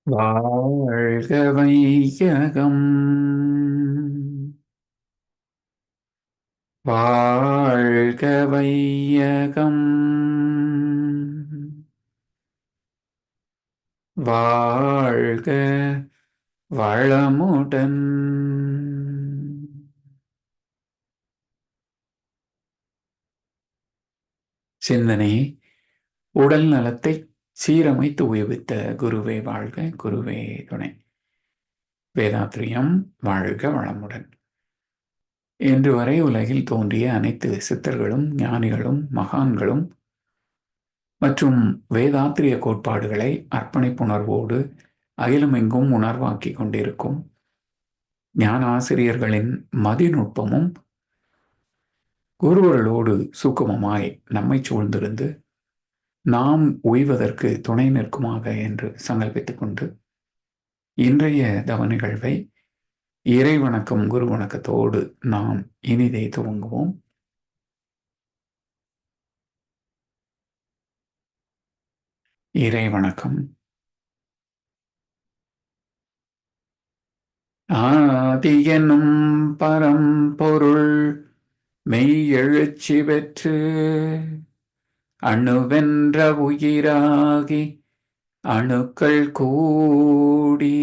வாழ்க வையகம், வாழ்க வையகம், வாழ்க வளமுடன். சிந்தனை உடல் நலத்தை சீரமைத்து உய்வித்த குருவே வாழ்க, குருவே துணை. வேதாத்ரியம் வாழ்க வளமுடன். இன்று வரை உலகில் தோன்றிய அனைத்து சித்தர்களும் ஞானிகளும் மகான்களும் மற்றும் வேதாத்திரிய கோட்பாடுகளை அர்ப்பணிப்புணர்வோடு அகிலமெங்கும் உணர்வாக்கிக் கொண்டிருக்கும் ஞான ஆசிரியர்களின் மதிநுட்பமும் குருவர்களோடு சூக்குமமாய் நம்மை சூழ்ந்திருந்து நாம் உய்வதற்கு துணை நிற்குமாக என்று சங்கல்பித்துக் கொண்டு இன்றைய தவ நிகழ்வை இறை வணக்கம் குரு வணக்கத்தோடு நாம் இனிதே துவங்குவோம். இறை வணக்கம். ஆதியனும் பரம்பொருள் மெய் எழுச்சி பெற்று அணுவென்ற உயிராகி அணுக்கள் கூடி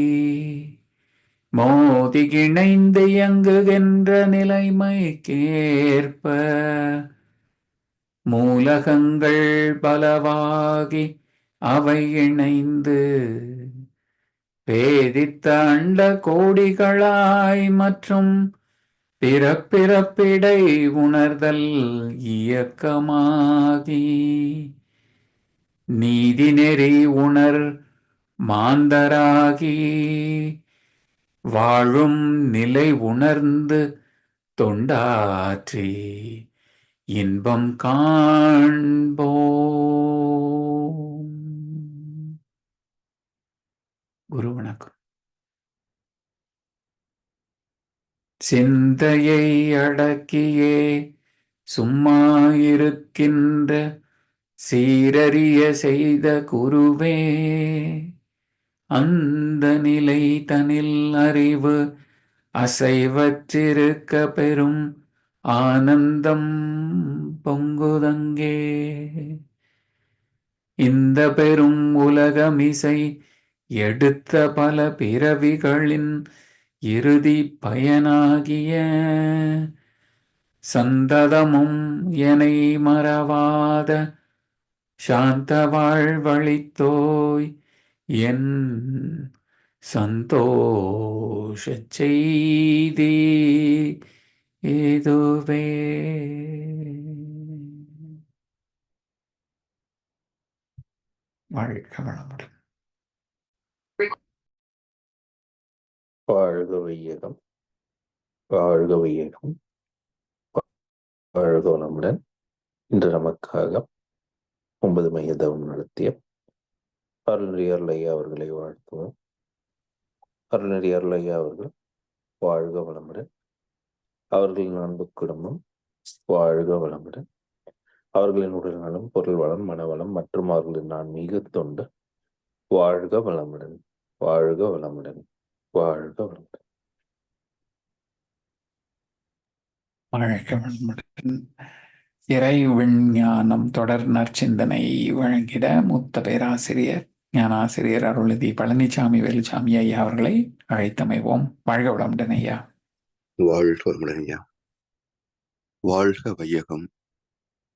மோதி இணைந்து இயங்குகின்ற நிலைமைக்கேற்ப மூலகங்கள் பலவாகி அவை இணைந்து பேதித்த அண்ட கோடிகளாய் மற்றும் பிறப்பிறப்பிடை உணர்தல் இயக்கமாகி நீதி நெறி உணர் மாந்தராகி வாழும் நிலை உணர்ந்து தொண்டாற்றி இன்பம் காண்போம். குரு வணக்கம். சிந்தையை அடக்கியே சும்மா இருக்கின்ற சீரறிய செய்த குருவே, அந்த நிலை தனில் அறிவு அசைவற்றிருக்க பெரும் ஆனந்தம் பொங்குதங்கே. இந்த பெரும் உலகமிசை எடுத்த பல பிறவிகளின் இறுதி பயனாகிய சந்ததமும் எனை மறவாத சாந்த வாழ்வழித்தோய் என் சந்தோஷ செய்தி இதுவே. வாழ்க வளமுடன். வாழ்க வையகம், வாழ்க வையகம், வாழ்க வளமுடன். இன்று நமக்காக 9 மைய தவம் நடத்திய அருள்நெறியார் ஐயா அவர்களை வாழ்த்துவோம். அருள்நெறியார் ஐயா அவர்கள் வாழ்க வளமுடன். அவர்களின் அன்பு குடும்பம் வாழ்க வளமுடன். அவர்களின் உடல் நலம், பொருள் வளம், மனவளம் மற்றும் அவர்களின் ஆன்மீக தொண்டு வாழ்க வளமுடன், வாழ்க வளமுடன், வாழ்க வளமுடன். வாழ்க வளமுடன். இறை விஞ்ஞானம் தொடர் நற்சிந்தனை வழங்கிட மூத்த பேராசிரியர் ஞானாசிரியர் அருள்நிதி பழனிசாமி வேலுசாமி ஐயா அவர்களை அழைத்தமைவோம். வாழ்க வளமுடன் ஐயா. வாழ்க வளமுடன் ஐயா. வாழ்க வையகம்,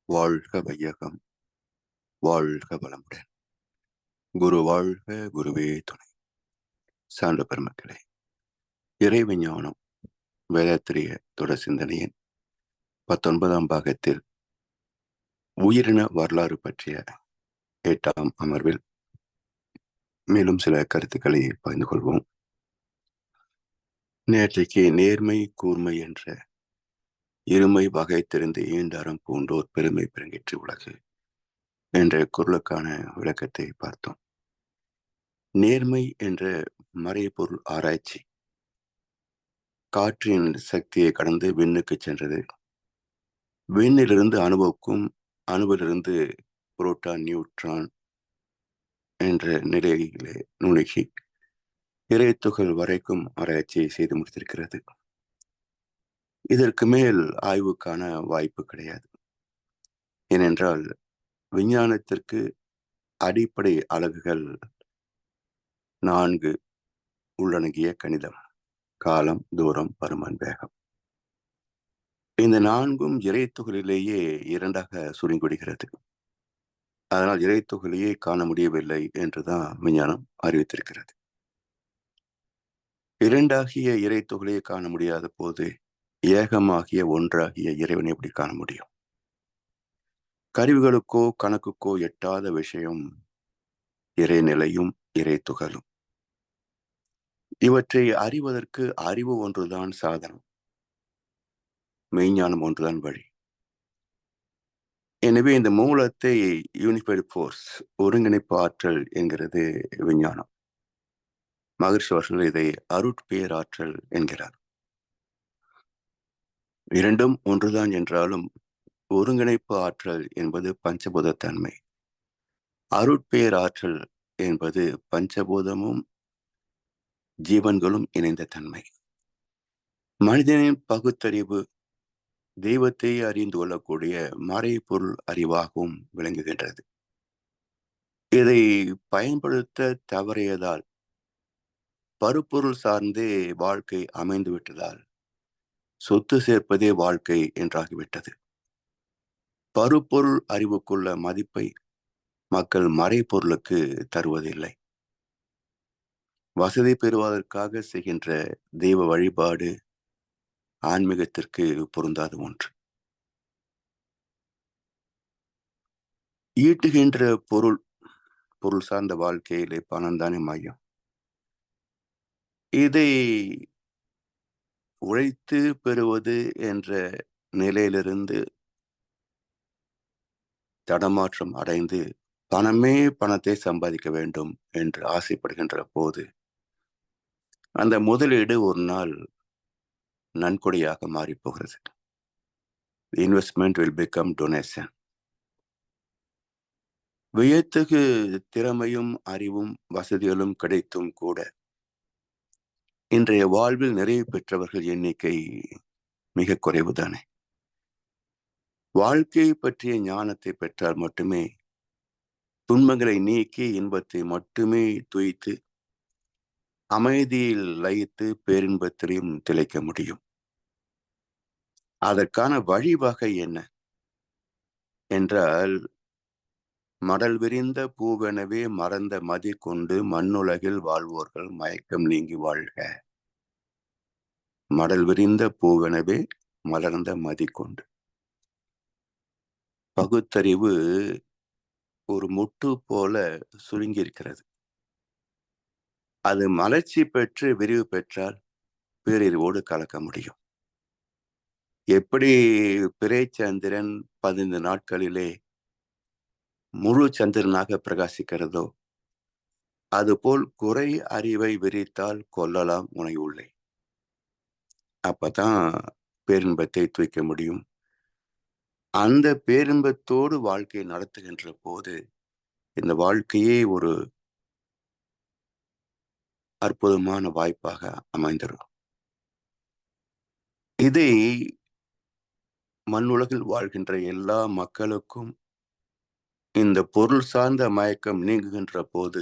வாழ்க வையகம், வாழ்க வளமுடன். குரு வாழ்க, குருவே துணை. சான்ற பெருமக்களே, இறை விஞ்ஞானம் வேதாத்திரிய தொடர் சிந்தனையின் 19ஆம் பாகத்தில் உயிரின வரலாறு பற்றிய 8ஆம் அமர்வில் மேலும் சில கருத்துக்களை பகிர்ந்து கொள்வோம். நேற்றைக்கு நேர்மை கூர்மை என்ற இருமை வகை தெரிந்து ஈண்டாரம் பூண்டோர் பெருமை பெருங்கிற்று உலகு என்ற குறளுக்கான விளக்கத்தை பார்த்தோம். நேர்மை என்ற மறைபொருள் ஆராய்ச்சி காற்றின் சக்தியை கடந்து விண்ணுக்கு சென்றது. விண்ணிலிருந்து அணுவுக்கும், அணுவிலிருந்து புரோட்டான் நியூட்ரான் என்ற நிலையிலே நுணுகி இறைத்துகள் வரைக்கும் ஆராய்ச்சி செய்து முடித்திருக்கிறது. இதற்கு மேல் ஆய்வுக்கான வாய்ப்பு கிடையாது. ஏனென்றால் விஞ்ஞானத்திற்கு அடிப்படை அலகுகள் 4 உள்ளடங்கிய கணிதம்: காலம், தூரம், பருமன், வேகம். இந்த 4ம் இறைத்துகளிலேயே 2ஆக சுருங்கிவிடுகிறது. அதனால் இறைத்துகளையே காண முடியவில்லை என்றுதான் விஞ்ஞானம் அறிவித்திருக்கிறது. 2ஆகிய இறைத்துகளையே காண முடியாத போது ஏகமாகிய ஒன்றாகிய இறைவனை எப்படி காண முடியும்? கருவிகளுக்கோ கணக்குக்கோ எட்டாத விஷயம் இறைநிலையும் இறைத்துகளும். இவற்றை அறிவதற்கு அறிவு ஒன்றுதான் சாதனம், மெய்ஞானம் ஒன்றுதான் வழி. எனவே இந்த மூலத்தை யூனிஃபைடு ஃபோர்ஸ், ஒருங்கிணைப்பு ஆற்றல் என்கிறது விஞ்ஞானம். மகர்ஷி அவர்கள் இதை அருட்பேராற்றல் என்கிறார். இரண்டும் ஒன்றுதான் என்றாலும் ஒருங்கிணைப்பு ஆற்றல் என்பது பஞ்சபூத தன்மை, அருட்பேராற்றல் என்பது பஞ்சபூதமும் ஜீவன்களும் இணைந்த தன்மை. மனிதனின் பகுத்தறிவு தெய்வத்தை அறிந்து கொள்ளக்கூடிய மறைபொருள் அறிவாகவும் விளங்குகின்றது. இதை பயன்படுத்த தவறியதால் பருப்பொருள் சார்ந்தே வாழ்க்கை அமைந்து விட்டதால் சொத்து சேர்ப்பதே வாழ்க்கை என்றாகிவிட்டது. பருப்பொருள் அறிவுக்குள்ள மதிப்பை மக்கள் மறைபொருளுக்கு தருவதில்லை. வசதி பெறுவதற்காக செய்கின்ற தெய்வ வழிபாடு ஆன்மீகத்திற்கு பொருந்தாத ஒன்று. ஈட்டுகின்ற பொருள் சார்ந்த வாழ்க்கையிலே பணம் தானே மையம். இதை உழைத்து பெறுவது என்ற நிலையிலிருந்து தடமாற்றம் அடைந்து பணமே பணத்தை சம்பாதிக்க வேண்டும் என்று ஆசைப்படுகின்ற போது அந்த முதலீடு ஒரு நாள் நன்கொடையாக மாறி போகிறது. Investment will become donation. வியத்தகு திறமையும் அறிவும் வசதிகளும் கிடைத்தும் கூட இன்றைய வாழ்வில் நிறைவு பெற்றவர்கள் எண்ணிக்கை மிக குறைவுதானே. வாழ்க்கையை பற்றிய ஞானத்தை பெற்றால் மட்டுமே துன்பங்களை நீக்கி இன்பத்தை மட்டுமே துய்த்து அமைதியில் லயித்து பேரின்பத்திலையும் திளைக்க முடியும். அதற்கான வழிவகை என்ன என்றால், மடல் விரிந்த பூவெனவே மறந்த மதி கொண்டு மண்ணுலகில் வாழ்வோர்கள் மயக்கம் நீங்கி வாழ்க. மடல் விரிந்த பூவெனவே மலர்ந்த மதி கொண்டு. பகுத்தறிவு ஒரு முட்டு போல சுருங்கி இருக்கிறது. அது மலர்ச்சி பெற்று விரிவு பெற்றால் பேரறிவோடு கலக்க முடியும். எப்படி பிறை சந்திரன் 15 நாட்களிலே முழு சந்திரனாக பிரகாசிக்கிறதோ அதுபோல் குறை அறிவை விரித்தால் கொள்ளலாம் உனை உள்ளே. அப்பதான் பேரின்பத்தை தூய்க்க முடியும். அந்த பேரின்பத்தோடு வாழ்க்கையை நடத்துகின்ற போது இந்த வாழ்க்கையே ஒரு அற்புதமான வாய்ப்பாக அமைந்திடும். இதை மண்ணுலகில் வாழ்கின்ற எல்லா மக்களுக்கும் இந்த பொருள் சார்ந்த மயக்கம் நீங்குகின்ற போது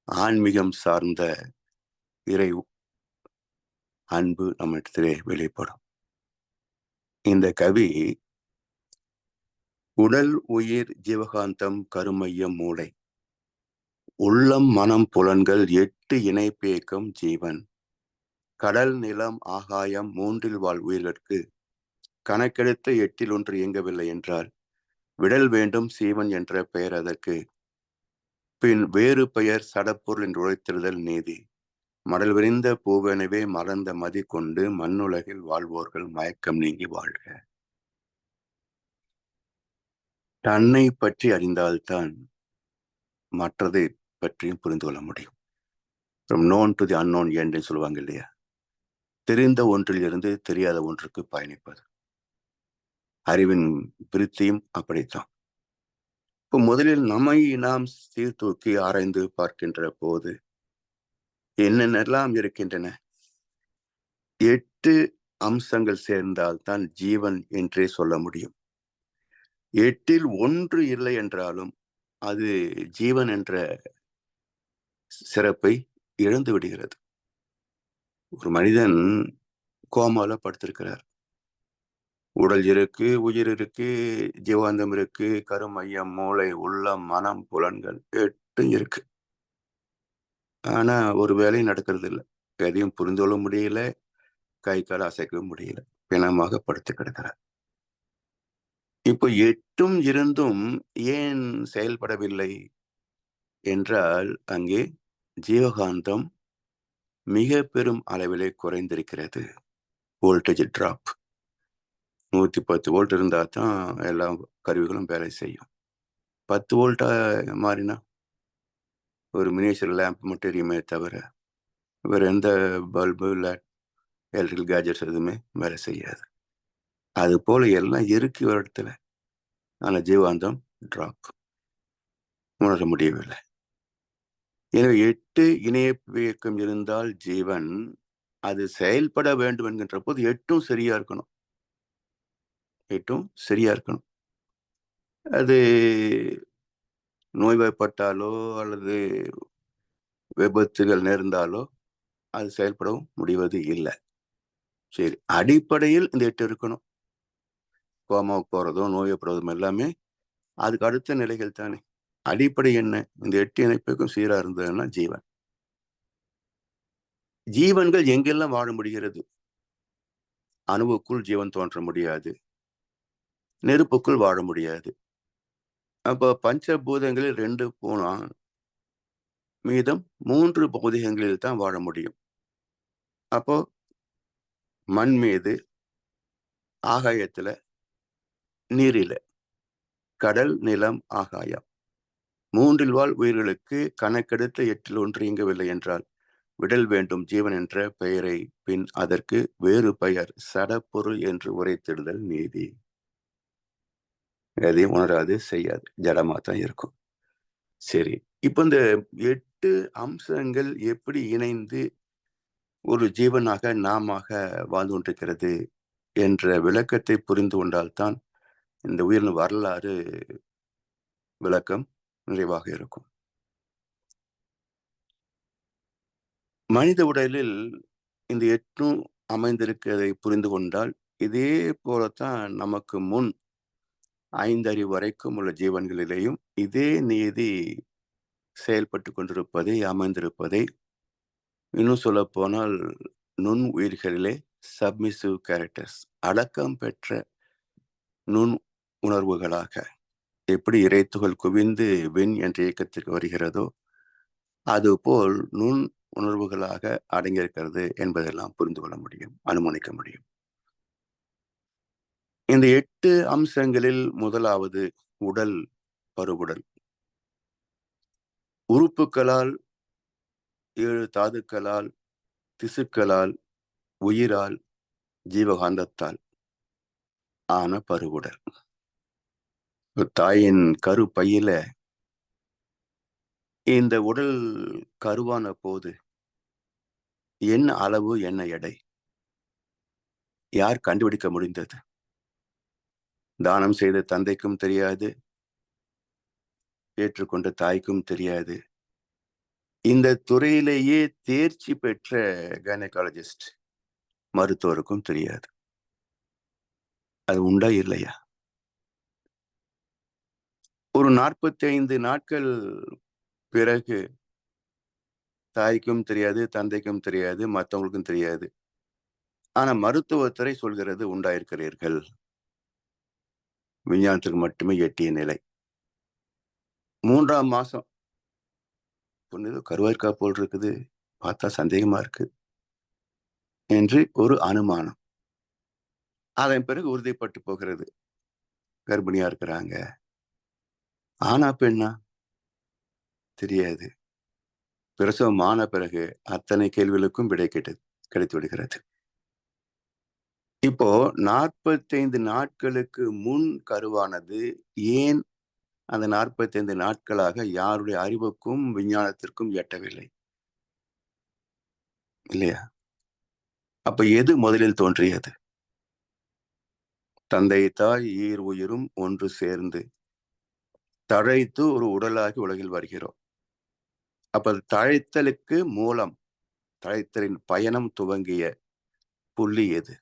ஆன்மீகம் சார்ந்த இறை அன்பு நம்மிடத்திலே வெளிப்படும். இந்த கவி உடல் உயிர் ஜீவகாந்தம் கருமையம் மூளை உள்ளம் மனம் புலன்கள் 8 இணைப்பேக்கம் ஜீவன் கடல் நிலம் ஆகாயம் 3 வாழ் உயிர்களுக்கு கணக்கெடுத்த 8 ஒன்று இயங்கவில்லை என்றால் விடல் வேண்டும் சீவன் என்ற பெயர் அதற்கு. பின் வேறு பெயர் சடப்பொருள் என்று உழைத்திருதல் நீதி. மடல் விரிந்த பூவெனவே மலர்ந்த மதி கொண்டு மண்ணுலகில் வாழ்வோர்கள் மயக்கம் நீங்கி வாழ்க. தன்னை பற்றி அறிந்தால்தான் மற்றதை பற்றியும் புரிந்து கொள்ள முடியும். From known to the unknown என்று சொல்லுவாங்க இல்லையா? தெரிந்த ஒன்றில் இருந்து தெரியாத ஒன்றுக்கு பயணிப்பது. அறிவின் விருத்தியும் அப்படித்தான். இப்போ முதலில் நம்மை நாம் சீர்தூக்கி ஆராய்ந்து பார்க்கின்ற போது என்னென்னலாம் இருக்கின்றன? 8 அம்சங்கள் சேர்ந்தால்தான் ஜீவன் என்றே சொல்ல முடியும். 8ல் 1 இல்லை என்றாலும் அது ஜீவன் என்ற சிறப்பை இழந்து விடுகிறது. ஒரு மனிதன் கோமால படுத்திருக்கிறார். உடல் இருக்கு, உயிர் இருக்கு, ஜீவாந்தம் இருக்கு, கருமையம், மூளை, உள்ளம், மனம், புலன்கள் 8 இருக்கு. ஆனா ஒரு வேலையும் நடக்கிறது இல்லை. எதையும் புரிந்து கொள்ள முடியல, கை கால் அசைக்கவும் முடியல. பிணமாக படுத்து கிடக்கிறார். இப்போ 8ம் இருந்தும் ஏன் செயல்படவில்லை என்றால், அங்கே ஜீவகாந்தம் மிக பெரும் அளவிலே குறைந்திருக்கிறது. Voltage drop. 110 வோல்ட் இருந்தா தான் எல்லா கருவிகளும் வேலை செய்யும். 10 வோல்ட்டா மாறினா ஒரு மினியேச்சர் லேம்ப் மட்டும் எரியுமே தவிர வேற எந்த பல்பு இல்லை எலக்ட்ரிக்கல் கேஜெட்ஸ் எதுவுமே வேலை செய்யாது. அது போல எல்லாம் இருக்கு ஒரு இடத்துல. ஆனால் ஜீவாந்தம் டிராப் உணர முடியவில்லை. எனவே 8 இணைப்பியக்கம் இருந்தால் ஜீவன் அது செயல்பட வேண்டும் என்கின்ற போது 8ம் சரியா இருக்கணும். 8ம் சரியா இருக்கணும். அது நோய்வாய்ப்பட்டாலோ அல்லது விபத்துகள் நேர்ந்தாலோ அது செயல்படவும் முடிவது இல்லை. சரி, அடிப்படையில் இந்த 8 இருக்கணும். கோமாவுக்கு போறதும் நோயப்படுவதும் எல்லாமே அதுக்கு அடுத்த நிலைகள் தானே. அடிப்படை என்ன? இந்த 8 இணைப்புக்கும் சீரா இருந்ததுன்னா ஜீவன். ஜீவன்கள் எங்கெல்லாம் வாழ முடிகிறது? அணுவுக்குள் ஜீவன் தோன்ற முடியாது, நெருப்புக்குள் வாழ முடியாது. அப்போ பஞ்சபூதங்களில் 2 போனா மீதம் 3 பௌதிகங்களில் தான் வாழ முடியும். அப்போ மண் மீது, ஆகாயத்துல, நீரில, கடல், நிலம், ஆகாயம் 3ல் வாழ் உயிர்களுக்கு கணக்கெடுத்து 8ல் 1 இயங்கவில்லை என்றால் விடல் வேண்டும் ஜீவன் என்ற பெயரை பின் அதற்கு வேறு பெயர் சடப்பொருள் என்று உரைத்திடுதல் நீதி. எதையும் உணராது, செய்யாது, ஜடமா தான் இருக்கும். சரி, இப்ப இந்த 8 அம்சங்கள் எப்படி இணைந்து ஒரு ஜீவனாக நாமாக வாழ்ந்து கொண்டிருக்கிறது என்ற விளக்கத்தை புரிந்து கொண்டால்தான் இந்த உயிரின் வரலாறு விளக்கம் நிறைவாக இருக்கும். மனித உடலில் இந்த 8ம் அமைந்திருக்கிறதை புரிந்து கொண்டால் இதே போலத்தான் நமக்கு முன் 5 அறிவு வரைக்கும் உள்ள ஜீவன்களிலேயும் இதே நீதி செயல்பட்டு கொண்டிருப்பதை, அமைந்திருப்பதை, இன்னும் சொல்ல போனால் நுண் உயிர்களிலே சப்மிசிவ் கேரக்டர்ஸ், அடக்கம் பெற்ற நுண் உணர்வுகளாக எப்படி இறைத்துகள் குவிந்து விண் என்ற இயக்கத்திற்கு வருகிறதோ அதுபோல் நுண் உணர்வுகளாக அடங்கியிருக்கிறது என்பதெல்லாம் புரிந்து கொள்ள முடியும், அனுமானிக்க முடியும். இந்த 8 அம்சங்களில் முதலாவது உடல், பருவுடல். உறுப்புகளால், 7 தாதுக்களால், திசுக்களால், உயிரால், ஜீவகாந்தத்தால் ஆன பருவுடல். தாயின் கரு பையில இந்த உடல் கருவான போது என்ன அளவு, என்ன எடை, யார் கண்டுபிடிக்க முடிந்தது? தானம் செய்த தந்தைக்கும் தெரியாது, ஏற்றுக்கொண்ட தாய்க்கும் தெரியாது, இந்த துறையிலேயே தேர்ச்சி பெற்ற கைனகாலஜிஸ்ட் மருத்துவருக்கும் தெரியாது. அது உண்டா இல்லையா? ஒரு 45 நாட்கள் பிறகு தாய்க்கும் தெரியாது, தந்தைக்கும் தெரியாது, மற்றவங்களுக்கும் தெரியாது. ஆனா மருத்துவத்துறை சொல்கிறது உண்டாயிருக்கிறீர்கள். விஞ்ஞானத்துக்கு மட்டுமே எட்டிய நிலை. 3ஆம் மாசம் கருவாயிருக்கா போல் இருக்குது, பார்த்தா சந்தேகமா இருக்கு என்று ஒரு அனுமானம். அதன் பிறகு உறுதிப்பட்டு போகிறது, கர்ப்பிணியா இருக்கிறாங்க. ஆனா பெண்ணா தெரியாது. பிரசவம் ஆன பிறகு அத்தனை கேள்விகளுக்கும் விடை கிடைத்து விடுகிறது. இப்போ 45 நாட்களுக்கு முன் கருவானது ஏன் அந்த 45 நாட்களாக யாருடைய அறிவுக்கும் விஞ்ஞானத்திற்கும் எட்டவில்லை? இல்லையா? அப்ப எது முதலில் தோன்றியது? தந்தை தாய் ஈர் உயிரும் ஒன்று சேர்ந்து தழைத்து ஒரு உடலாகி உலகில் வருகிறோம். அப்ப தழைத்தலுக்கு மூலம், தழைத்தலின் பயணம் துவங்கிய புள்ளி எது?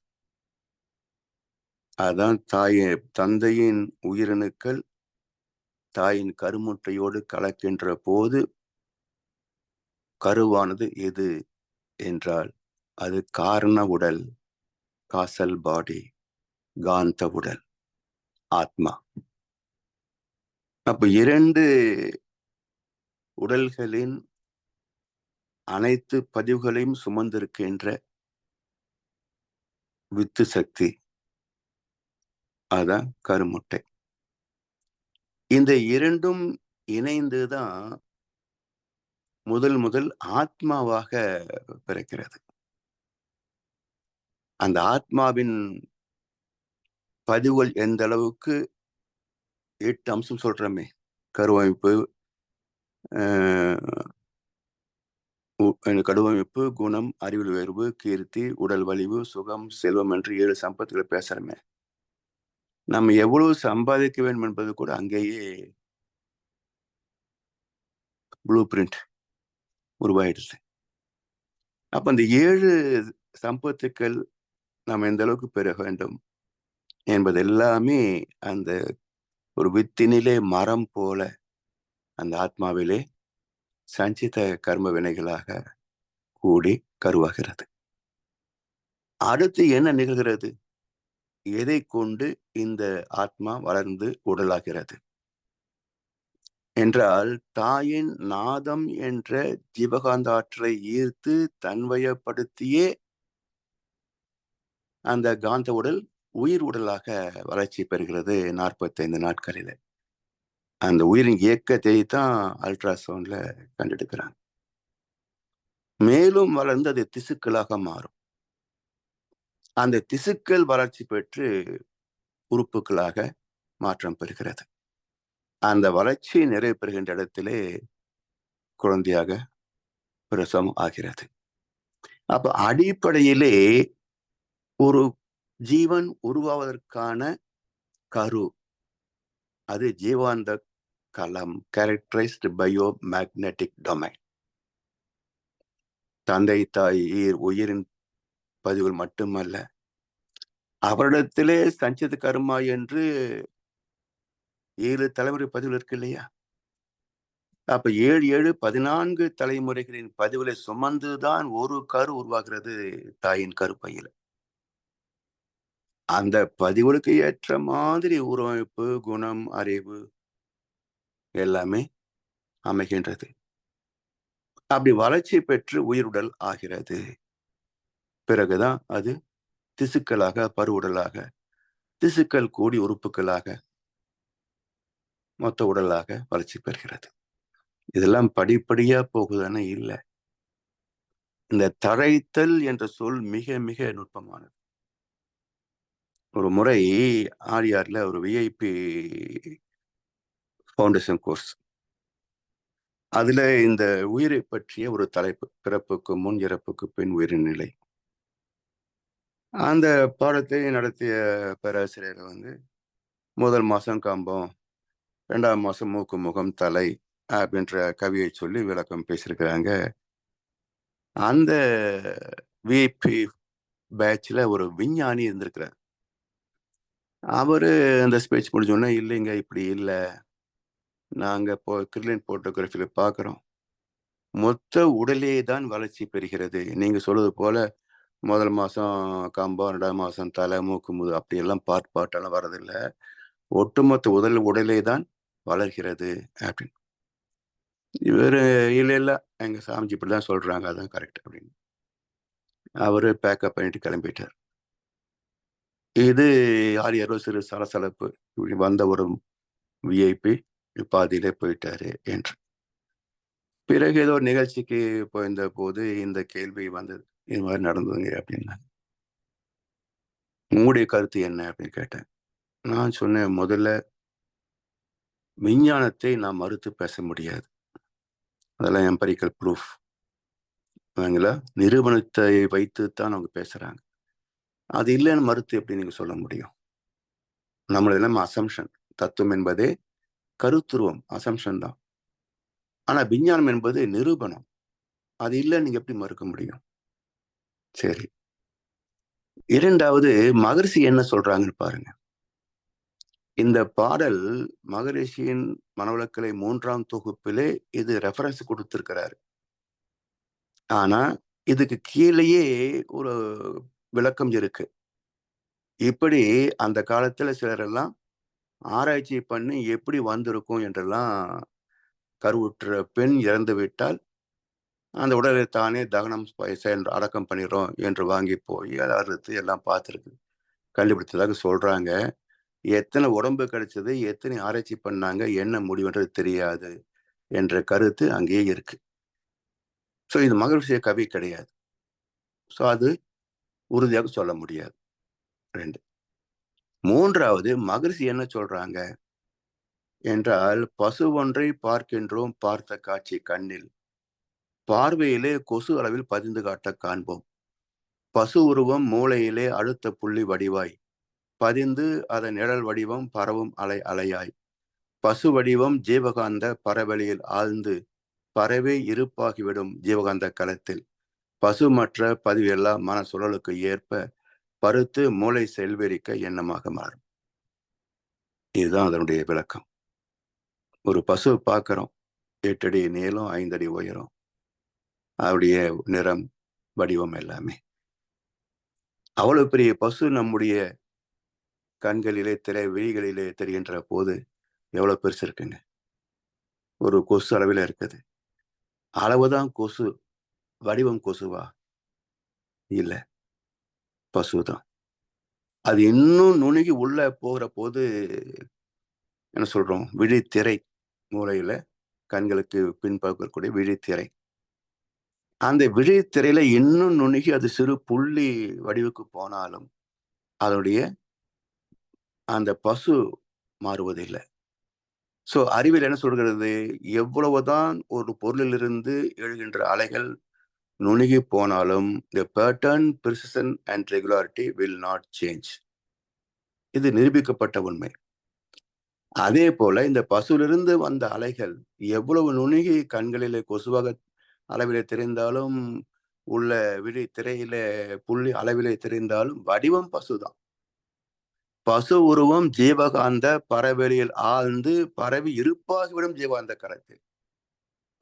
அதான் தந்தையின் உயிரணுக்கள் தாயின் கருமுட்டையோடு கலக்கின்ற போது கருவானது எது என்றால் அது காரண உடல், காசல் பாடி, காந்த உடல், ஆத்மா. அப்ப 2 உடல்களின் அனைத்து பதிவுகளையும் சுமந்திருக்கின்ற வித்து சக்தி, அதான் கருமுட்டை. இந்த 2ம் இணைந்துதான் முதல் ஆத்மாவாக பிறக்கிறது. அந்த ஆத்மாவின் பதிவுகள் எந்த அளவுக்கு 8 அம்சம் சொல்றோமே, கருவமைப்பு, கடுவமைப்பு, குணம், அறிவில் உயர்வு, கீர்த்தி, உடல் வலிவு, சுகம், செல்வம் என்று 7 சம்பத்துகளை பேசுறமே. நம்ம எவ்வளவு சம்பாதிக்க வேண்டும் என்பது கூட அங்கேயே ப்ளூ பிரிண்ட் உருவாயிடுச்சு. அப்ப அந்த 7 சம்பத்துக்கள் நாம் எந்த அளவுக்கு பெற வேண்டும் என்பது எல்லாமே அந்த ஒரு வித்தினிலே மரம் போல அந்த ஆத்மாவிலே சஞ்சித கர்ம வினைகளாக கூடி கருவாகிறது. அடுத்து என்ன நிகழ்கிறது? எதை கொண்டு இந்த ஆத்மா வளர்ந்து உடலாகிறது என்றால், தாயின் நாதம் என்ற ஜீவகாந்த ஆற்றலை ஈர்த்து தன்வயப்படுத்தியே அந்த காந்த உடல் உயிர் உடலாக வளர்ச்சி பெறுகிறது 45 நாட்களில். அந்த உயிரின் இயக்கத்தை தான் அல்ட்ராசவுண்ட்ல கண்டெடுக்கிறாங்க. மேலும் வளர்ந்து அது திசுக்களாக மாறும். அந்த திசுக்கள் வளர்ச்சி பெற்று உறுப்புகளாக மாற்றம் பெறுகிறது. அந்த வளர்ச்சி நிறைவு பெறுகின்ற இடத்திலே குழந்தையாக பிரசவம் ஆகிறது. அப்ப அடிப்படையிலே ஒரு ஜீவன் உருவாவதற்கான கரு, அது ஜீவாந்த களம், கேரக்டரைஸ்டு பயோ மேக்னெட்டிக் டொமைன். தந்தை தாய் உயிரின் பதிவுகள் மட்டுமல்ல, அவரிடத்திலே சஞ்சித கர்மா என்று 7 தலைமுறை பதிவுகள் இருக்கு இல்லையா? அப்ப 7 7 14 தலைமுறைகளின் பதிவுகளை சுமந்துதான் ஒரு கரு உருவாகிறது தாயின் கருப்பையில. அந்த பதிவுகளுக்கு ஏற்ற மாதிரி உருவமைப்பு, குணம், அறிவு எல்லாமே அமைகின்றது. அப்படி வளர்ச்சி பெற்று உயிருடல் ஆகிறது. பிறகுதான் அது திசுக்களாக, பருவுடலாக, திசுக்கள் கூடி உறுப்புகளாக, மொத்த உடலாக வளர்ச்சி பெறுகிறது. இதெல்லாம் படிப்படியா போகுதுன்னு இல்லை. இந்த தழைத்தல் என்ற சொல் மிக மிக நுட்பமானது. ஒரு முறை ஆரியார்ல ஒரு விஐபி ஃபவுண்டேஷன் கோர்ஸ், அதுல இந்த உயிரை பற்றிய ஒரு தலைப்பு, பிறப்புக்கு முன் இறப்புக்கு பின் உயிரின் நிலை. அந்த பாடத்தை நடத்திய பேராசிரியர் முதல் மாசம் கம்பம், 2ஆம் மாசம் மூக்கு, முகம், தலை அப்படின்ற கவியை சொல்லி விளக்கம் பேசியிருக்கிறாங்க. அந்த விஐபி பேட்ச்ல ஒரு விஞ்ஞானி இருந்திருக்கிறார். அவரு அந்த ஸ்பீச் முடிஞ்சோடனே, இல்லைங்க இப்படி இல்லை, நாங்க இப்போ கிரிலின் போட்டோகிராஃபில பார்க்குறோம், மொத்த உடலே தான் வளர்ச்சி பெறுகிறது. நீங்க சொல்றது போல முதல் மாசம் கம்பம், 2ஆம் மாசம் தலை, மூக்கு, முது அப்படியெல்லாம் பாட்டெல்லாம் வர்றதில்லை, ஒட்டுமொத்த உடலே தான் வளர்கிறது அப்படின்னு. இவரு இல்ல எங்க சாமிஜி இப்படிதான் சொல்றாங்க, அதான் கரெக்ட் அப்படின்னு அவரு பேக்கப் பண்ணிட்டு கிளம்பிட்டார். இது யாரோ சிறு சலசலப்பு, இப்படி வந்த ஒரு விஐபி பாதியிலே போயிட்டாரு என்று. பிறகு ஏதோ நிகழ்ச்சிக்கு போயிருந்த போது இந்த கேள்வி வந்தது, இது மாதிரி நடந்ததுங்க அப்படின்னா. உங்களுடைய கருத்து என்ன அப்படின்னு கேட்டேன். நான் சொன்னேன், முதல்ல விஞ்ஞானத்தை நாம் மறுத்து பேச முடியாது, அதெல்லாம் எம்பரிக்கல் ப்ரூஃப். அவங்கள நிரூபணத்தை வைத்துத்தான் அவங்க பேசுறாங்க. அது இல்லைன்னு மறுத்து எப்படி நீங்க சொல்ல முடியும்? நம்மளது எல்லாமே அசம்ஷன். தத்துவம் என்பதே கருத்துருவம், அசம்ஷன் தான். ஆனா விஞ்ஞானம் என்பது நிரூபணம். அது இல்லைன்னு நீங்க எப்படி மறுக்க முடியும்? சரி. 2வது மகரிஷி என்ன சொல்றாங்கன்னு பாருங்க. இந்த பாடல் மகரிஷியின் மனவளக்கலை 3ஆம் தொகுப்பிலே இது ரெஃபரன்ஸ் கொடுத்திருக்கிறாரு. ஆனா இதுக்கு கீழேயே ஒரு விளக்கம் இருக்கு. இப்படி அந்த காலத்துல சிலரெல்லாம் ஆராய்ச்சி பண்ணி எப்படி வந்திருக்கும் என்றெல்லாம் கருவுற்ற பெண் இறந்து விட்டால் அந்த உடலை தானே தகனம் அடக்கம் பண்ணிடுறோம் என்று வாங்கி போய் அதை அறுத்து எல்லாம் பார்த்துருக்கு கண்டுபிடித்ததாக சொல்றாங்க. எத்தனை உடம்பு கிடைச்சது, எத்தனை ஆராய்ச்சி பண்ணாங்க, என்ன முடிவுன்றது தெரியாது என்ற கருத்து அங்கேயே இருக்கு. ஸோ இது மகரிஷிய கவி கிடையாது. ஸோ அது உறுதியாக சொல்ல முடியாது. 2. 3வது மகரிஷி என்ன சொல்றாங்க என்றால், பசு ஒன்றை பார்க்கின்றோம் பார்த்த காட்சி கண்ணில், பார்வையிலே கொசு அளவில் பதிந்து காட்ட காண்போம். பசு உருவம் மூளையிலே அழுத்த புள்ளி வடிவாய் பதிந்து அதன் நிழல் வடிவம் பரவும் அலை அலையாய், பசு வடிவம் ஜீவகாந்த பரவெளியில் ஆழ்ந்து பறவை இருப்பாகிவிடும் ஜீவகாந்த களத்தில், பசு மற்ற பதிவெல்லாம் மன சுழலுக்கு ஏற்ப பருத்து மூளை செல்வெறிக்க எண்ணமாக மாறும். இதுதான் அதனுடைய விளக்கம். ஒரு பசு பார்க்கிறோம், 8 அடி நீளம், 5 அடி உயரம், அவருடைய நிறம், வடிவம் எல்லாமே. அவ்வளவு பெரிய பசு நம்முடைய கண்களிலே விழிகளிலே தெரிகின்ற போது எவ்வளவு பெருசு இருக்குங்க. ஒரு கொசு அளவில் இருக்குது. அளவுதான் கொசு, வடிவம் கொசுவா? இல்ல, பசுதான். அது இன்னும் நுணுகி உள்ள போகிற போது என்ன சொல்றோம், விழித்திரை, மூளையில கண்களுக்கு பின்பக்கக்கூடிய விழித்திரை, அந்த விழித்திரையில இன்னும் நுணுகி அது சிறு புள்ளி வடிவுக்கு போனாலும் அதனுடைய அந்த பசு மாறுவதில்லை. ஸோ அறிவியல் என்ன சொல்கிறது, எவ்வளவுதான் ஒரு பொருளிலிருந்து எழுகின்ற அலைகள் நுணுகி போனாலும் the pattern, precision and regularity will not change. இது நிரூபிக்கப்பட்ட உண்மை. அதே போல இந்த பசுவிலிருந்து வந்த அலைகள் எவ்வளவு நுணுகி கண்களிலே கொசுவாக அளவிலே தெரிந்தாலும், உள்ள விழி திரையில புள்ளி அளவிலே தெரிந்தாலும் வடிவம் பசுதான். பசு உருவம் ஜீவகாந்த பரவெளியில் ஆழ்ந்து பரவி இருப்பாகிவிடும் ஜீவாந்த கரத்தில்.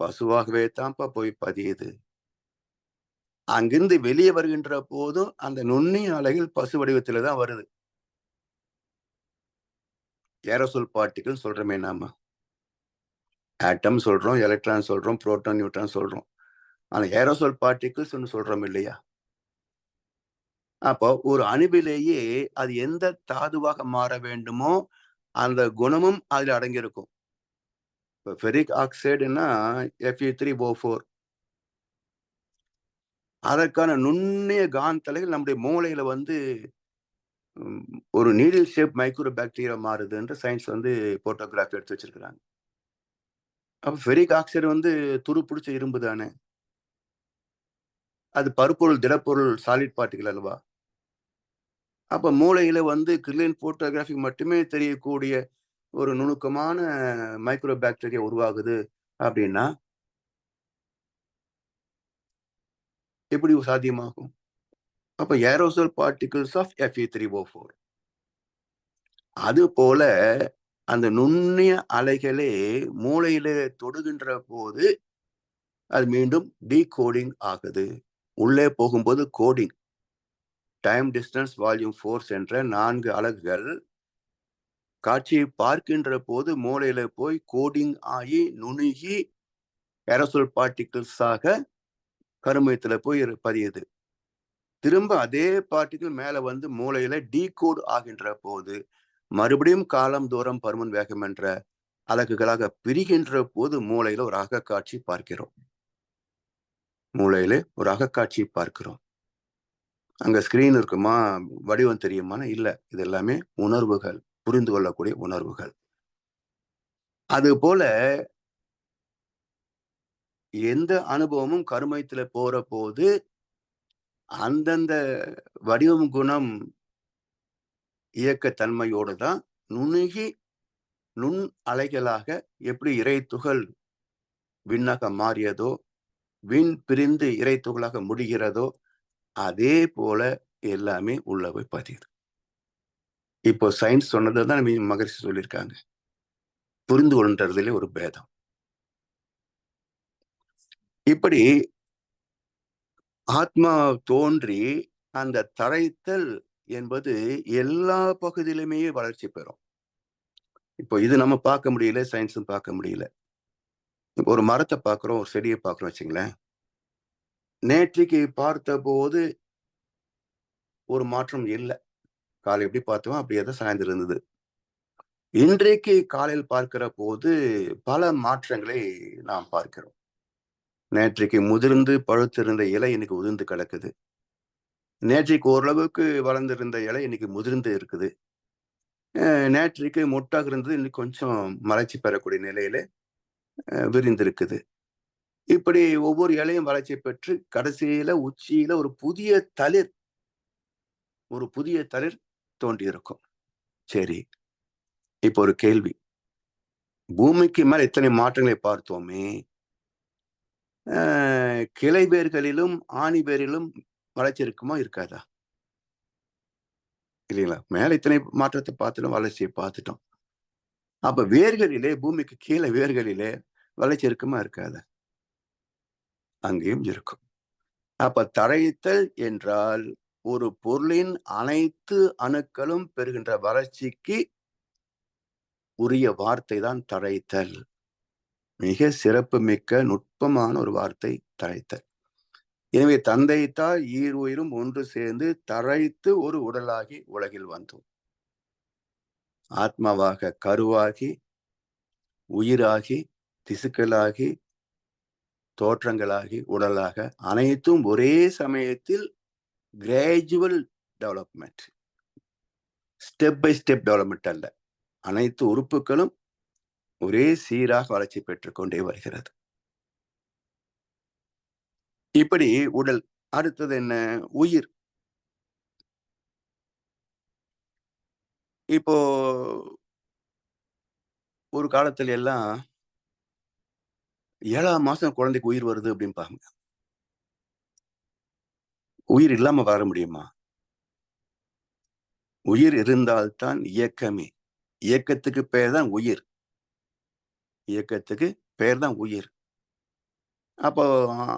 பசுவாகவே தான்ப்பா போய் பதியுது. அங்கிருந்து வெளியே வருகின்ற போதும் அந்த நுண்ணிய அலைகள் பசு வடிவத்தில தான் வருது. ஏரோசோல் பார்ட்டிகிள் சொல்றோமே நாம. ஆட்டம் சொல்றோம், எலக்ட்ரான் சொல்றோம், புரோட்டான், நியூட்ரான் சொல்றோம். ஆனா ஏரோசோல் பார்ட்டிகிள்ஸ் ஒன்று சொல்றோம் இல்லையா? அப்போ ஒரு அணுவிலேயே அது எந்த தாதுவாக மாற வேண்டுமோ அந்த குணமும் அதுல அடங்கியிருக்கும். இப்போ ஃபெரிக் ஆக்சைடுன்னா Fe3O4. அதற்கான நுண்ணிய காந்தலைகள் நம்முடைய மூளையில வந்து ஒரு நீடில் ஷேப் மைக்ரோ பாக்டீரியா மாறுதுன்ற சயின்ஸ் வந்து போட்டோகிராஃபி எடுத்து வச்சிருக்கிறாங்க. அப்ப ஃபெரிக் ஆக்சைடு வந்து துரு பிடிச்ச இரும்பு தானே. அது பருப்பொருள், திடப்பொருள், சாலிட் பார்ட்டிகல் அல்லவா? அப்ப மூளையில வந்து கிரில்லின் போட்டோகிராஃபி மட்டுமே தெரியக்கூடிய ஒரு நுணுக்கமான மைக்ரோ பாக்டீரியா உருவாகுது அப்படின்னா எப்படி சாத்தியமாகும்? அப்ப ஏரோசோல் பார்ட்டிகிள்ஸ் ஆஃப் Fe3O4. அது போல அந்த நுண்ணிய அலைகளே மூளையில தொடுகின்ற போது அது மீண்டும் டீகோடிங் ஆகுது. உள்ளே போகும்போது coding, time, distance, volume, force என்ற 4 அலகுகள் காட்சியை பார்க்கின்ற போது மூளையில போய் கோடிங் ஆகி நுணுகி ஏரோசோல் பார்ட்டிகிள்ஸாக கருமையத்துல போய் பதியுது. திரும்ப அதே பார்ட்டிகிள் மேல வந்து மூளையில டீகோட் ஆகின்ற போது மறுபடியும் காலம், தூரம், பருமன், வேகம் என்ற அலகுகளாக பிரிகின்ற போது மூளையில ஒரு அகக்காட்சி பார்க்கிறோம். மூளையில ஒரு அகக்காட்சி பார்க்கிறோம். அங்க ஸ்கிரீன் இருக்குமா, வடிவம் தெரியுமானா இல்ல. இது எல்லாமே உணர்வுகள், புரிந்து கொள்ளக்கூடிய உணர்வுகள். அது போல எந்த அனுபவமும் கருமையத்துல போற போது அந்தந்த வடிவம் குணம் இயக்கத்தன்மையோடு தான் நுணுகி நுண் அலைகளாக எப்படி இறை துகள் விண்ணாக மாறியதோ, விண் பிரிந்து இறை துகளாக முடிகிறதோ, அதே போல எல்லாமே உள்ள போய் பதியுது. இப்போ சயின்ஸ் சொன்னதுதான் மகரிஷி சொல்லியிருக்காங்க. புரிந்து கொள்றதுல ஒரு பேதம். இப்படி ஆத்மா தோன்றி அந்த தழைத்தல் என்பது எல்லா பகுதியிலுமே வளர்ச்சி பெறும். இப்போ இது நம்ம பார்க்க முடியல, சயின்ஸும் பார்க்க முடியல. இப்போ ஒரு மரத்தை பார்க்கிறோம், ஒரு செடியை பார்க்கிறோம் வச்சுங்களேன். நேற்றைக்கு பார்த்த போது ஒரு மாற்றம் இல்லை. காலை எப்படி பார்த்தோம் அப்படியே தான் சாய்ந்து இருந்தது. இன்றைக்கு காலையில் பார்க்கிற போது பல மாற்றங்களை நாம் பார்க்கிறோம். நேற்றைக்கு முதிர்ந்து பழுத்திருந்த இலை இன்னைக்கு உதிர்ந்து கிடக்குது. நேற்றைக்கு ஓரளவுக்கு வளர்ந்திருந்த இலை இன்னைக்கு முதிர்ந்து இருக்குது. நேற்றைக்கு மொட்டாக இருந்தது இன்னைக்கு கொஞ்சம் மலர்ச்சி பெறக்கூடிய நிலையில விரிந்திருக்குது. இப்படி ஒவ்வொரு இலையும் வளர்ச்சி பெற்று கடைசியில உச்சியில ஒரு புதிய தளிர் தோன்றியிருக்கும். சரி, இப்போ ஒரு கேள்வி. பூமிக்கு மேல் இத்தனை மாற்றங்களை பார்த்தோமே, கிளை வேர்களிலும் ஆணி வேரிலும் வளர்ச்சி இருக்குமா இருக்காதா? இல்லைங்களா? மேல இத்தனை மாற்றத்தை பார்த்துட்டோம், வளர்ச்சியை பார்த்துட்டோம். அப்ப வேர்களிலே, பூமிக்கு கீழே வேர்களிலே வளர்ச்சி இருக்குமா இருக்காதா? அங்கேயும் இருக்கும். அப்ப தழைத்தல் என்றால் ஒரு பொருளின் அனைத்து அணுக்களும் பெறுகின்ற வளர்ச்சிக்கு உரிய வார்த்தை தான் தழைத்தல். மிக சிறப்பு மிக்க நுட்பமான ஒரு வார்த்தை தழைத்தல். எனவே தந்தை தாய் ஈர் உயிரும் ஒன்று சேர்ந்து தழைத்து ஒரு உடலாகி உலகில் வந்தோம். ஆத்மாவாக கருவாகி, உயிராகி, திசுக்களாகி, தோற்றங்களாகி, உடலாக அனைத்தும் ஒரே சமயத்தில் gradual development, step by step development அல்ல. அனைத்து உறுப்புகளும் ஒரே சீராக வளர்ச்சி பெற்றுக் கொண்டே வருகிறது. இப்படி உடல். அடுத்தது என்ன? உயிர். இப்போ ஒரு காலத்துல எல்லாம் 7ஆம் மாசம் குழந்தைக்கு உயிர் வருது அப்படின்பாங்க. உயிர் இல்லாம வர முடியுமா? உயிர் இருந்தால்தான் இயக்கமே. இயக்கத்துக்கு பெயர் தான் உயிர். இயக்கத்துக்கு பெயர் தான் உயிர். அப்போ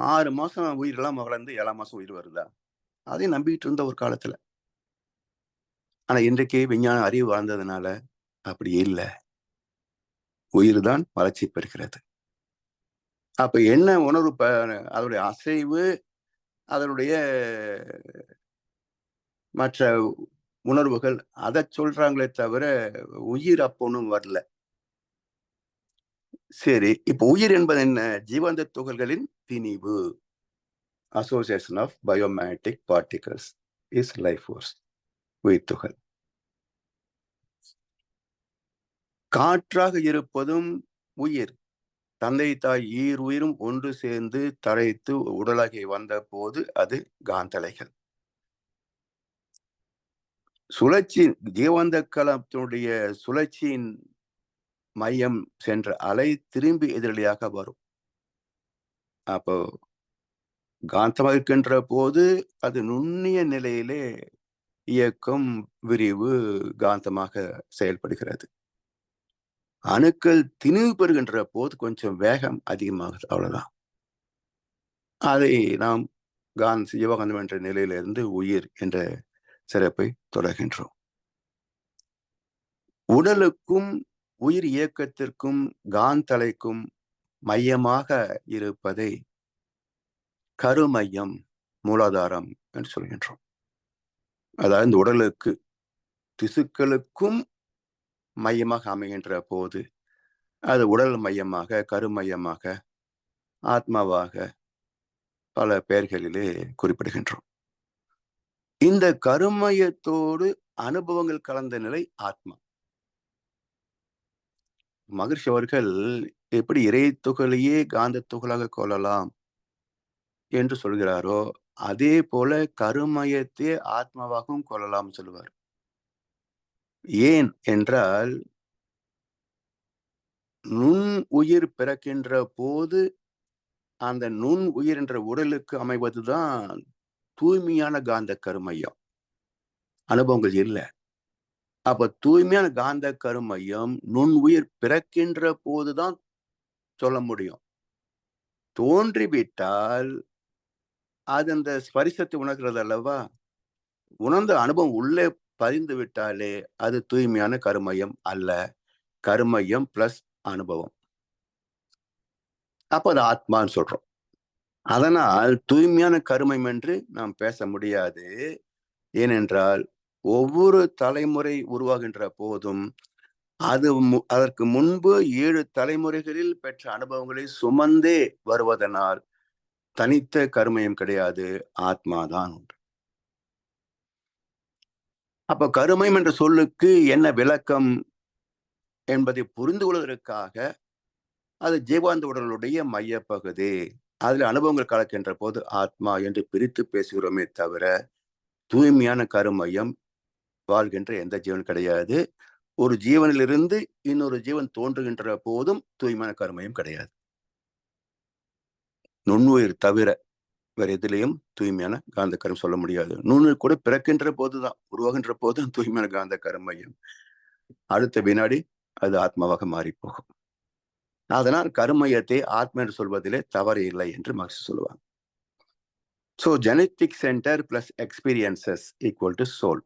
6 மாசம் உயிர் இல்லாம வளர்ந்து 7ஆம் மாசம் உயிர் வருதா? அதையும் நம்பிட்டு இருந்த ஒரு காலத்துல. ஆனா இன்றைக்கு விஞ்ஞான அறிவு வளர்ந்ததுனால அப்படி இல்லை. உயிர் தான் வளர்ச்சி பெறுகிறது. அப்ப என்ன உணர்வு? அதனுடைய அசைவு, அதனுடைய மற்ற உணர்வுகள், அதை சொல்றாங்களே தவிர உயிர் அப்பொன்னும் வரல. சரி, இப்ப உயிர் என்பது என்ன? ஜீவந்த துகள்களின் திணிவு. Association of biomatic particles is life force. உயிர் துகள். காற்றாக இருப்பதும் உயிர். தந்தை தாய் ஈர் உயிரும் ஒன்று சேர்ந்து தழைத்து உடலாகி வந்த போது அது காந்தலைகள். சுழற்சி, ஜீவந்த கலத்தினுடைய சுழற்சியின் மையம் சென்ற அலை திரும்பி எதிரொலியாக வரும். அப்போ காந்தமாக இருக்கின்ற போது அது நுண்ணிய நிலையிலே இயக்கம், விரிவு, காந்தமாக செயல்படுகிறது. அணுக்கள் திணிவு பெறுகின்ற போது கொஞ்சம் வேகம் அதிகமாகுது, அவ்வளவுதான். அதை நாம் ஜீவகாந்தம் என்ற நிலையிலிருந்து உயிர் என்ற சிறப்பை தொடர்கின்றோம். உடலுக்கும் உயிர் இயக்கத்திற்கும் காந்தலைக்கும் மையமாக இருப்பதை கருமையம், மூலாதாரம் என்று சொல்கின்றோம். அதாவது இந்த உடலுக்கு திசுக்களுக்கும் மையமாக அமைகின்ற போது அது உடல் மையமாக, கருமையமாக, ஆத்மாவாக பல பெயர்களிலே குறிப்பிடுகின்றோம். இந்த கருமையத்தோடு அனுபவங்கள் கலந்த நிலை ஆத்மா. மகரிஷி அவர்கள் எப்படி இறை துகளையே காந்த துகளாக கொள்ளலாம் என்று சொல்கிறாரோ, அதே போல கருமையத்தை ஆத்மாவாகவும் கொள்ளலாம் சொல்லுவார். ஏன் என்றால், நுண் உயிர் பிறக்கின்ற போது அந்த நுண் உயிர் என்ற உடலுக்கு அமைவதுதான் தூய்மையான காந்த கருமையம். அனுபவங்கள் இல்லை. அப்ப தூய்மையான காந்த கருமையம் நுண் உயிர் பிறக்கின்ற போதுதான் சொல்ல முடியும். தோன்றிவிட்டால் அது அந்த ஸ்பரிசத்தை உணர்கிறது அல்லவா? உணர்ந்த அனுபவம் உள்ளே பதிந்து விட்டாலே அது தூய்மையான கருமையம் அல்ல. கருமையம் பிளஸ் அனுபவம். அப்ப அது ஆத்மான்னு சொல்றோம். அதனால் தூய்மையான கருமையம் என்று நாம் பேச முடியாது. ஏனென்றால் ஒவ்வொரு தலைமுறை உருவாகின்ற போதும் அது அதற்கு முன்பு 7 தலைமுறைகளில் பெற்ற அனுபவங்களை சுமந்தே வருவதனால் தனித்த கருமையம் கிடையாது, ஆத்மாதான் உண்டு. அப்ப கருமையம் என்ற சொல்லுக்கு என்ன விளக்கம் என்பதை புரிந்து கொள்வதற்காக அது ஜீவாந்த உடலுடைய மையப்பகுதி, அதில் அனுபவங்கள் கலக்கின்ற போது ஆத்மா என்று பிரித்து பேசுகிறோமே தவிர தூய்மையான கருமையம் வாழ்கின்ற எந்த ஜீவன் கிடையாது. ஒரு ஜீவனிலிருந்து இன்னொரு ஜீவன் தோன்றுகின்ற போதும் தூய்மையான கருமையம் கிடையாது. நுண்ணுயிர் தவிர வேற எதிலையும் தூய்மையான காந்த கருமம் சொல்ல முடியாது. நுண்ணுயிர் கூட பிறக்கின்ற போதுதான், உருவாகின்ற போதும் தூய்மையான காந்த கருமையம். அடுத்த வினாடி அது ஆத்மாவாக மாறி போகும். அதனால் கருமையத்தை ஆத்மா என்று சொல்வதிலே தவறு இல்லை என்று மார்க்ஸ் சொல்லுவாங்க. So genetic centre plus experiences equal to soul.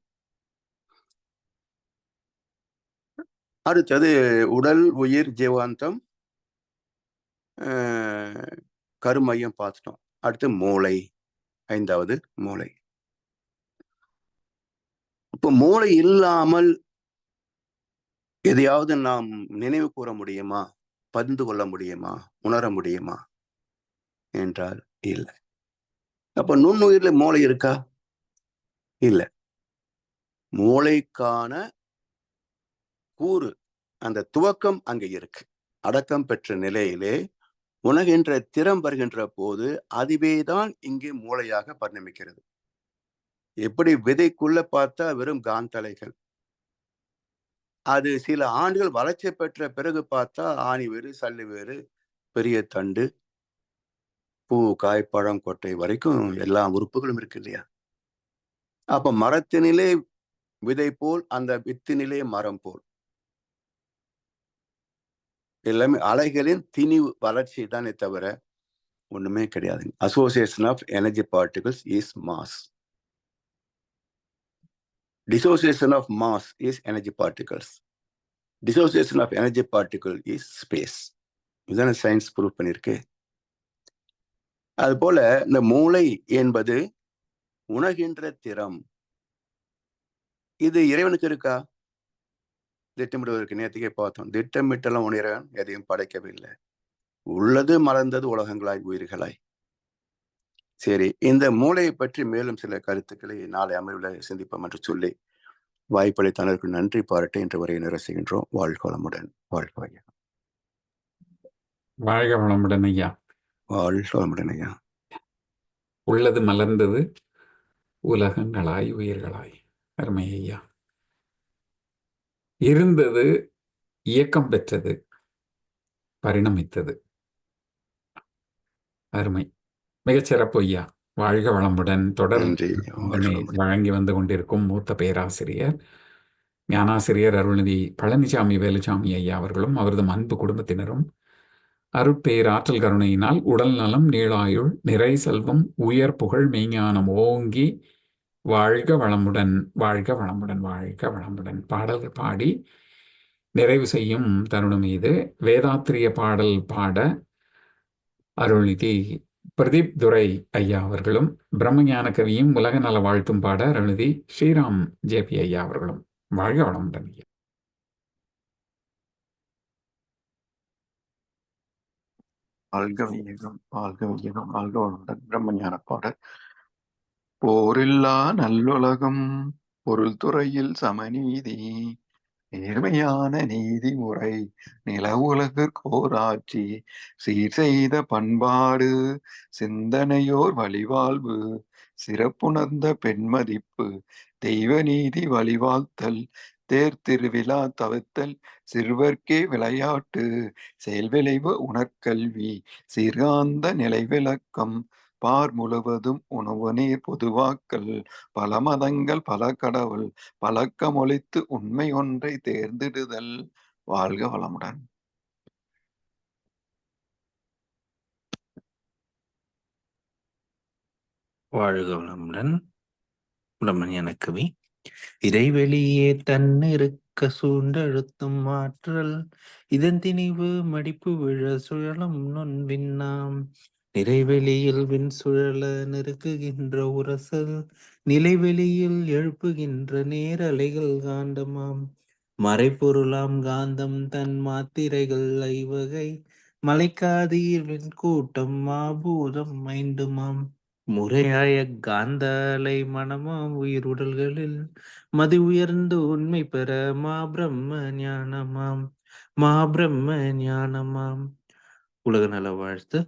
அடுத்தது உடல், உயிர், ஜீவாந்தம், கருமையம் பார்த்துட்டோம். அடுத்து மூளை, 5வது மூளை. இப்போ மூளை இல்லாமல் எதையாவது நாம் நினைவு கூற முடியுமா, பகிர்ந்து கொள்ள முடியுமா, உணர முடியுமா என்றால் இல்லை. அப்ப நுண்ணுயிர்ல மூளை இருக்கா? இல்லை. மூளைக்கான கூறு, அந்த துவக்கம் அங்க இருக்கு. அடக்கம் பெற்ற நிலையிலே உணர்கின்ற திறம் வருகின்ற போது அதுவேதான் இங்கே மூளையாக பரிணமிக்கிறது. எப்படி விதைக்குள்ள பார்த்தா வெறும் காந்தலைகள், அது சில ஆண்டுகள் வளர்ச்சி பெற்ற பிறகு பார்த்தா ஆணி வேறு, சல்லு வேறு, பெரிய தண்டு, பூ, காய், பழம், கொட்டை வரைக்கும் எல்லா உறுப்புகளும் இருக்கு இல்லையா? அப்ப மரத்தினிலே விதை போல், அந்த வித்தினிலே மரம் போல், எல்லாமே அலைகளின் திணிவு வளர்ச்சி தானே தவிர ஒண்ணுமே கிடையாது. Association of energy particles is mass. Dissociation of mass is energy particles. Dissociation of energy particle is space. இதுதான சயின்ஸ் ப்ரூவ் பண்ணிருக்கு. அது போல இந்த மூளை என்பது உணர்கின்ற திறம். இது இறைவனுக்கு இருக்கா? திட்டமிடுவதற்கு நேற்றுக்கே பார்த்தோம். திட்டமிட்டெல்லாம் உணரன் எதையும் படைக்கவில்லை. உள்ளது மறந்தது உலகங்களாய் உயிர்களாய். சரி, இந்த மூளையை பற்றி மேலும் சில கருத்துக்களை நாளை அமர்வில் சிந்திப்போம் என்று சொல்லி வாய்ப்பளித்தனருக்கு நன்றி பாராட்டி இன்று வரை நிறைவு செய்கின்றோம். வாழ்க வளமுடன். வாழ்க வையம். வாழ்க வளமுடன் ஐயா. வாழ்க வளமுடன் ஐயா. உள்ளது மலர்ந்தது உலகங்களாய் உயிர்களாய். அருமை ஐயா. இருந்தது இயக்கம் பெற்றது, பரிணமித்தது. அருமை, மிகச்சிறப்பு ஐயா. வாழ்க வளமுடன். தொடர் வழங்கி வந்து கொண்டிருக்கும் மூத்த பேராசிரியர் ஞானாசிரியர் அருள்நிதி பழனிசாமி வேலுச்சாமி ஐயா அவர்களும் அவரது அன்பு குடும்பத்தினரும் அருட்பேராற்றல் கருணையினால் உடல் நலம், நீளாயுள், நிறை செல்வம், உயர் புகழ், மெய்ஞானம் ஓங்கி வாழ்க வளமுடன், வாழ்க வளமுடன், வாழ்க வளமுடன் பாடல்கள் பாடி நிறைவு செய்யும் தருணம் இது. வேதாத்திரிய பாடல் பாட அருள்நிதி பிரதீப் துரை ஐயா அவர்களும், பிரம்மஞான கவியும் உலக நல வாழ்த்தும் பாட அருள்நிதி ஸ்ரீராம் ஜேபி ஐயா அவர்களும். வாழ்க வளமுடன் ஐயா. வாழ்க வையகம், வாழ்க வையகம், வாழ்க வளமுடன். பிரம்மஞான பாடல். போரில்லா நல்லுலகம், பொருள் துறையில் சமநீதி, நேர்மையான நீதிமுறை நில உலகிற்கோராட்சி சீர் செய்த பண்பாடு சிந்தனையோர் வழிவாழ்வு சிறப்புணர்ந்த பெண்மதிப்பு தெய்வ நீதி வழிவாழ்த்தல் தேர்திருவிழா தவிர்த்தல் சிறுவர்க்கே விளையாட்டு செயல்விளைவு உணர்கல்வி சீர்காந்த நிலைவிளக்கம் பார் முழுவதும் உணவு நீர் பொதுவாக்கல் பல மதங்கள் பல கடவுள் பழக்கமொழித்து உண்மை ஒன்றை தேர்ந்திடுதல். வாழ்க வளமுடன். வாழ்க வளமுடன். உடம்பணியான கவி. இறைவெளியே தன்னிருக்க சூண்டழுத்தும் ஆற்றல் இதன் திணிவு மடிப்பு விழ சுழலும் நொன்பின்னாம் நிறைவெளியில் விண் சுழல நெருக்குகின்ற உரசல் நிலைவெளியில் எழுப்புகின்ற நேரலைகள் காண்டமாம் மறைப்பொருளாம் காந்தம் தன் மாத்திரைகள் ஐவகை மலைக்காதீர் வெண்கூட்டம் மாபூதம் மைண்டுமாம் முறையாய காந்த அலை மனமாம் உயிருடல்களில் மதி உயர்ந்து உண்மை பெற மாபிரம்ம ஞானமாம். உலக நல வாழ்த்து.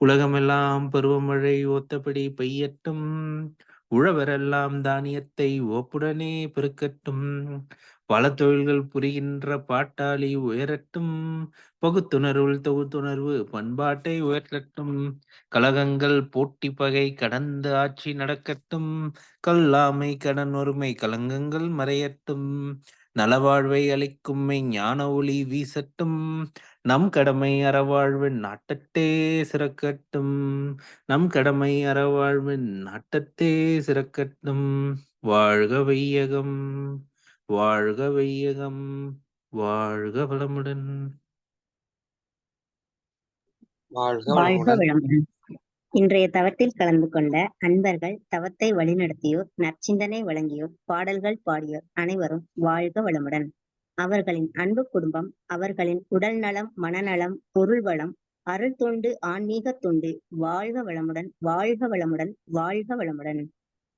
உலகமெல்லாம் பருவமழை ஒத்தபடி பெய்யட்டும் உழவரெல்லாம் தானியத்தை ஒப்புடனே பெருக்கட்டும் பல தொழில்கள் புரிகின்ற பாட்டாளி உயரட்டும் பகுத்துணர்வுள் தொகுத்துணர்வு பண்பாட்டை உயர்த்தட்டும் கலகங்கள் போட்டி பகை கடந்த ஆட்சி நடக்கட்டும் கல்லாமை கடன் ஒருமை கலங்கங்கள் மறையட்டும் நலவாழ்வை அளிக்கும் ஞான ஒளி வீசட்டும் நம் கடமை அறவாழ்வின் நாட்டத்தே சிறக்கட்டும் நம் கடமை அறவாழ்வின் நாட்டத்தே சிறக்கட்டும் வாழ்க வையகம் வாழ்க வையகம் வாழ்க வளமுடன். வாழ்க வளமுடன். இன்றைய தவத்தில் கலந்து கொண்ட அன்பர்கள், தவத்தை வழிநடத்தியோர், நற்சிந்தனை வழங்கியோர், பாடல்கள் பாடியோர் அனைவரும் வாழ்க வளமுடன். அவர்களின் அன்பு குடும்பம், அவர்களின் உடல் நலம், மனநலம், பொருள் வளம், அருள் தொண்டு, ஆன்மீக தொண்டு வாழ்க வளமுடன், வாழ்க வளமுடன், வாழ்க வளமுடன்.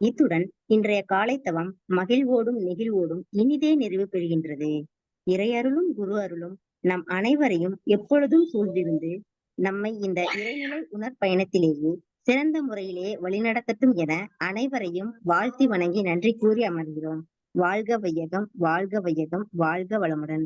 இத்துடன் இன்றைய காலை தவம் மகிழ்வோடும் நெகிழ்வோடும் இனிதே நிறைவு பெறுகின்றது. இறையருளும் குரு அருளும் நம் அனைவரையும் எப்பொழுதும் சூழ்ந்திருந்து நம்மை இந்த இறைநிலை உணர்பயணத்திலேயே சிறந்த முறையிலே வழிநடத்தட்டும் என அனைவரையும் வாழ்த்தி வணங்கி நன்றி கூறி அமர்கிறோம். வாழ்க வையகம், வாழ்க வையகம், வாழ்க வளமுடன்.